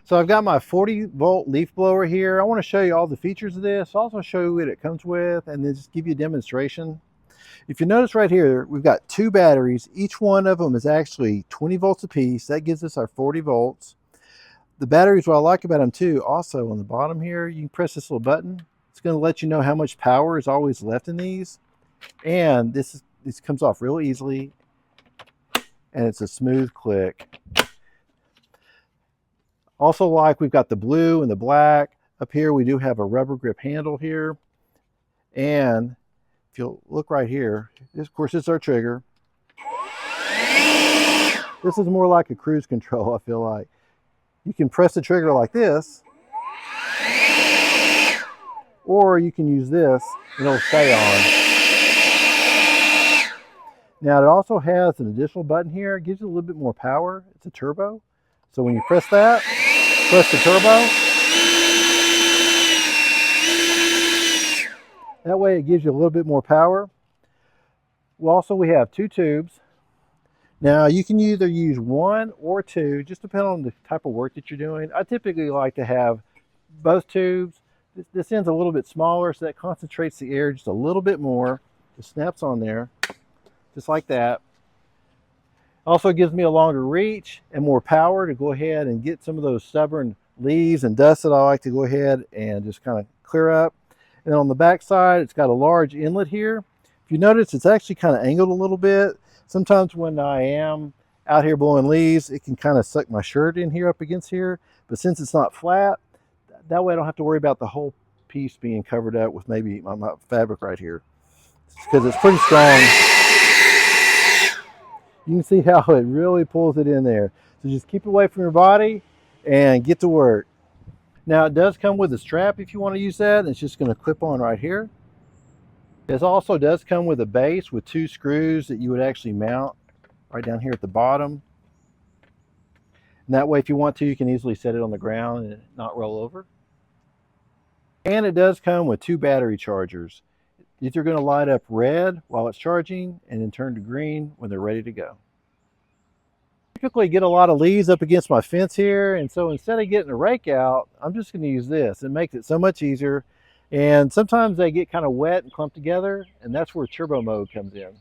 So I've got my 40-volt leaf blower here. I want to show you all the features of this, also show you what it comes with, and then just give you a demonstration. If you notice right here, we've got two batteries. Each one of them is actually 20 volts apiece. That gives us our 40 volts. The batteries, what I like about them too, also on the bottom here, you can press this little button. It's going to let you know how much power is always left in these. And this comes off real easily, and it's a smooth click. Also, like, we've got the blue and the black. Up here we do have a rubber grip handle here. And if you'll look right here, this, of course, is our trigger. This is more like a cruise control, I feel like. You can press the trigger like this, or you can use this and it'll stay on. Now it also has an additional button here. It gives you a little bit more power. It's a turbo. So when you press that, press the turbo. That way it gives you a little bit more power. Well, we have two tubes. Now you can either use one or two, just depending on the type of work that you're doing. I typically like to have both tubes. This end's a little bit smaller, so that concentrates the air just a little bit more. It snaps on there, just like that. Also gives me a longer reach and more power to go ahead and get some of those stubborn leaves and dust that I like to go ahead and just kind of clear up. And on the back side, it's got a large inlet here. If you notice, it's actually kind of angled a little bit. Sometimes when I am out here blowing leaves, it can kind of suck my shirt in here up against here. But since it's not flat, that way I don't have to worry about the whole piece being covered up with maybe my fabric right here, because it's pretty strong. You can see how it really pulls it in there. So just keep it away from your body and get to work. Now it does come with a strap if you want to use that. It's just going to clip on right here. This also does come with a base with two screws that you would actually mount right down here at the bottom. And that way, if you want to, you can easily set it on the ground and not roll over. And it does come with two battery chargers. These are going to light up red while it's charging and then turn to green when they're ready to go. I typically get a lot of leaves up against my fence here, and so instead of getting a rake out, I'm just going to use this. It makes it so much easier. And sometimes they get kind of wet and clumped together, and that's where turbo mode comes in.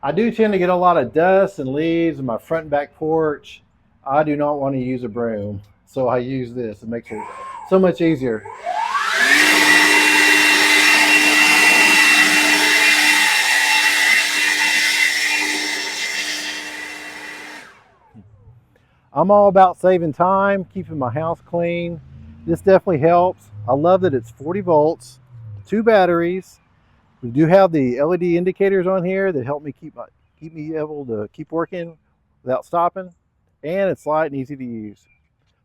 I do tend to get a lot of dust and leaves in my front and back porch. I do not want to use a broom, so I use this. It makes it so much easier. I'm all about saving time, keeping my house clean. This definitely helps. I love that it's 40 volts, two batteries. We do have the LED indicators on here that help me keep me able to keep working without stopping. And it's light and easy to use.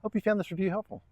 Hope you found this review helpful.